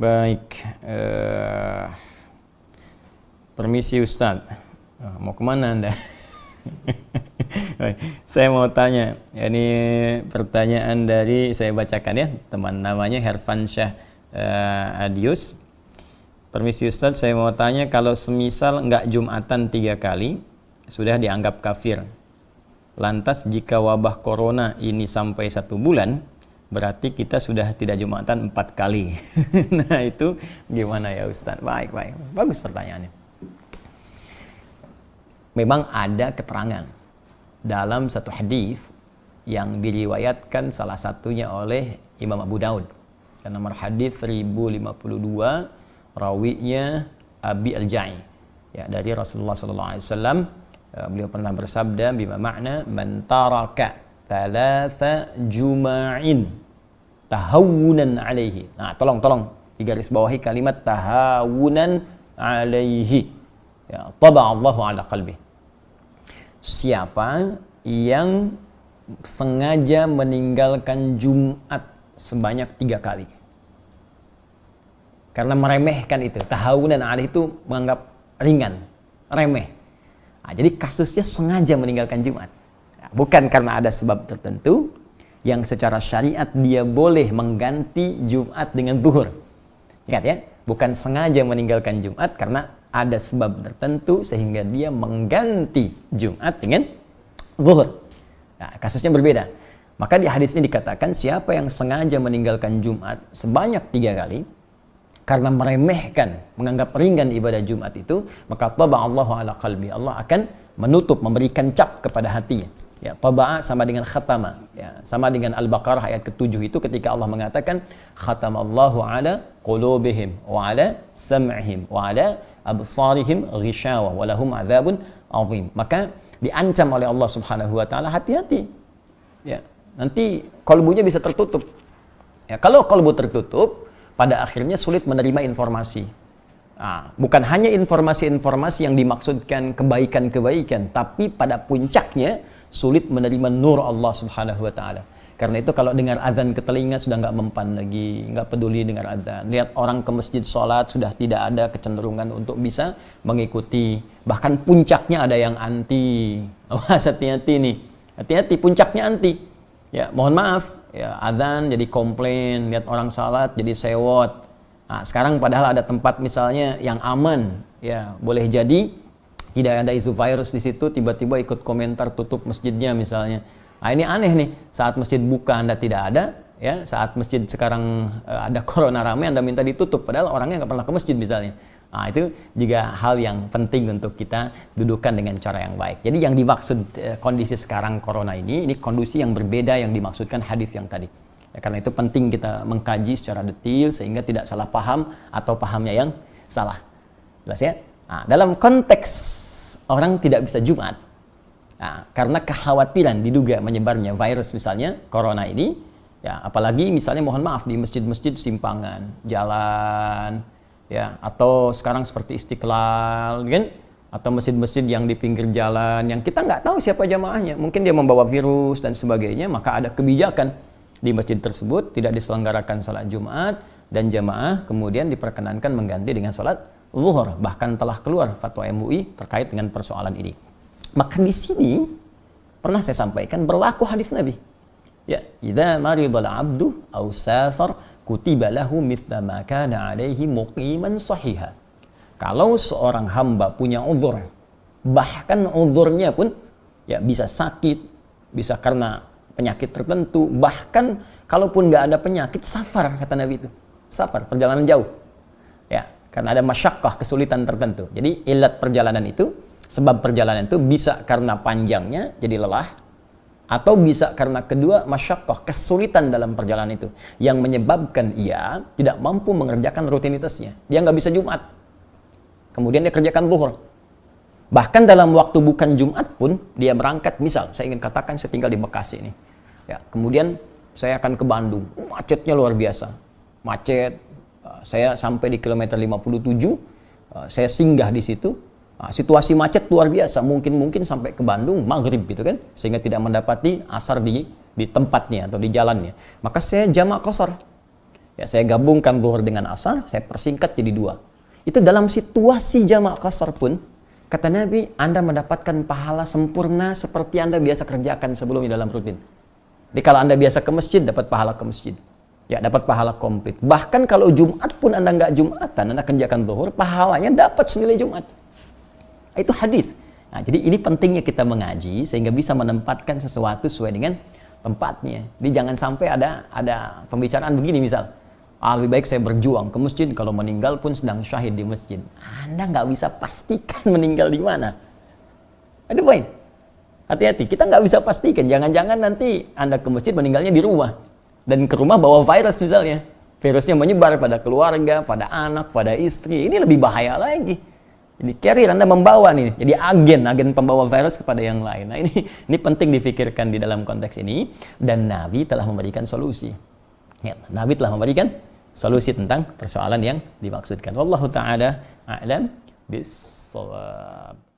Baik, permisi Ustadz, mau kemana Anda? Baik, saya mau tanya, ini pertanyaan dari, saya bacakan ya, teman namanya Herfansyah Adius. Permisi Ustadz, saya mau tanya, kalau semisal nggak Jumatan 3 kali, sudah dianggap kafir. Lantas jika wabah corona ini sampai 1 bulan, berarti kita sudah tidak Jumatan 4 kali. Nah itu gimana ya Ustadz? Baik, bagus pertanyaannya. Memang ada keterangan dalam satu hadis yang diriwayatkan salah satunya oleh Imam Abu Daud. Nomor hadis 1052, rawinya Abi Al-Ja'i. Ya, dari Rasulullah SAW, beliau pernah bersabda, bima makna man taraka thalatha juma'in tahawunan alaihi. Nah, tolong digaris bawahi kalimat tahawunan alaihi. Ya, taba'allahu ala qalbi. Siapa yang sengaja meninggalkan Jumat sebanyak 3 kali karena meremehkan itu, tahawunan alaihi itu menganggap ringan, remeh. Nah, jadi kasusnya sengaja meninggalkan Jumat. Nah, bukan karena ada sebab tertentu yang secara syariat dia boleh mengganti Jumat dengan zuhur. Ingat ya, bukan sengaja meninggalkan Jumat karena ada sebab tertentu sehingga dia mengganti Jumat dengan zuhur. Nah, kasusnya berbeda. Maka di hadis ini dikatakan siapa yang sengaja meninggalkan Jumat sebanyak 3 kali karena meremehkan, menganggap ringan ibadah Jumat itu, maka taba'allahu ala qalbi. Allah akan menutup, memberikan cap kepada hatinya. Ya, taba'a sama dengan khatama. Ya, sama dengan Al-Baqarah ayat ke-7 itu ketika Allah mengatakan khatamallahu ala qulubihim wa ala sam'ihim wa ala absarihim ghishawa wa lahum adzabun azim. Maka diancam oleh Allah Subhanahu wa taala, hati-hati. Ya, nanti kalbunya bisa tertutup. Ya, kalau kalbu tertutup, pada akhirnya sulit menerima informasi. Nah, bukan hanya informasi-informasi yang dimaksudkan kebaikan-kebaikan, tapi pada puncaknya sulit menerima nur Allah Subhanahu wa taala. Karena itu kalau dengar azan ke telinga sudah nggak mempan lagi, nggak peduli dengar azan. Lihat orang ke masjid sholat sudah tidak ada kecenderungan untuk bisa mengikuti. Bahkan puncaknya ada yang anti. Awas, hati-hati nih. Hati-hati, puncaknya anti. Ya, mohon maaf. Ya, azan jadi komplain, lihat orang salat jadi sewot. Nah, sekarang padahal ada tempat misalnya yang aman, ya boleh jadi tidak ada isu virus di situ, tiba-tiba ikut komentar tutup masjidnya misalnya. Nah, ini aneh nih, saat masjid buka Anda tidak ada, ya saat masjid sekarang ada corona ramai Anda minta ditutup, padahal orangnya nggak pernah ke masjid misalnya. Nah, itu juga hal yang penting untuk kita dudukan dengan cara yang baik. Jadi yang dimaksud kondisi sekarang corona ini kondisi yang berbeda yang dimaksudkan hadis yang tadi. Ya, karena itu penting kita mengkaji secara detail sehingga tidak salah paham atau pahamnya yang salah. Jelas ya? Nah, dalam konteks orang tidak bisa Jumat, nah, karena kekhawatiran diduga menyebarnya virus misalnya corona ini, ya apalagi misalnya mohon maaf di masjid-masjid simpangan, jalan, ya, atau sekarang seperti Istiqlal, kan? Atau masjid-masjid yang di pinggir jalan, yang kita nggak tahu siapa jamaahnya, mungkin dia membawa virus dan sebagainya, maka ada kebijakan di masjid tersebut tidak diselenggarakan salat Jumat dan jamaah kemudian diperkenankan mengganti dengan salat zuhur. Bahkan telah keluar fatwa MUI terkait dengan persoalan ini. Maka di sini pernah saya sampaikan berlaku hadis Nabi. Ya, idza maridal 'abdu aw safar kutiba lahu mithla ma kana alaihi muqiman sahiha. Kalau seorang hamba punya uzur, bahkan uzurnya pun ya bisa sakit, bisa karena penyakit tertentu, bahkan kalaupun nggak ada penyakit, safar kata Nabi itu. Safar, perjalanan jauh. Ya, karena ada masyaqqah, kesulitan tertentu. Jadi ilat perjalanan itu, sebab perjalanan itu bisa karena panjangnya jadi lelah, atau bisa karena kedua masyaqqah, kesulitan dalam perjalanan itu yang menyebabkan ia tidak mampu mengerjakan rutinitasnya. Dia nggak bisa Jumat, kemudian dia kerjakan zuhur. Bahkan dalam waktu bukan Jumat pun dia berangkat, misal saya ingin katakan saya tinggal di Bekasi ini, ya kemudian saya akan ke Bandung, macetnya luar biasa, macet. Saya sampai di kilometer 57, saya singgah di situ. Situasi macet luar biasa, mungkin sampai ke Bandung maghrib gitu kan, sehingga tidak mendapati asar di tempatnya atau di jalannya. Maka saya jamak qashar. Ya, saya gabungkan zuhur dengan asar, saya persingkat jadi 2. Itu dalam situasi jamak qasar pun, kata Nabi, Anda mendapatkan pahala sempurna seperti Anda biasa kerjakan sebelumnya dalam rutin. Jadi kalau Anda biasa ke masjid, dapat pahala ke masjid. Ya, dapat pahala komplit. Bahkan kalau Jumat pun Anda nggak Jumatan, Anda kerjakan zuhur, pahalanya dapat senilai Jumat. Itu hadis. Nah, jadi ini pentingnya kita mengaji sehingga bisa menempatkan sesuatu sesuai dengan tempatnya. Jadi jangan sampai ada pembicaraan begini misal, lebih baik saya berjuang ke masjid, kalau meninggal pun sedang syahid di masjid. Anda nggak bisa pastikan meninggal di mana. Ada poin. Hati-hati, kita nggak bisa pastikan. Jangan-jangan nanti Anda ke masjid meninggalnya di rumah. Dan ke rumah bawa virus misalnya. Virusnya menyebar pada keluarga, pada anak, pada istri. Ini lebih bahaya lagi. Jadi carrier, Anda membawa nih, jadi agen pembawa virus kepada yang lain. Nah ini penting difikirkan di dalam konteks ini. Dan Nabi telah memberikan solusi. Ya, Nabi telah memberikan solusi tentang persoalan yang dimaksudkan. Wallahu ta'ala a'lam bis-shawab.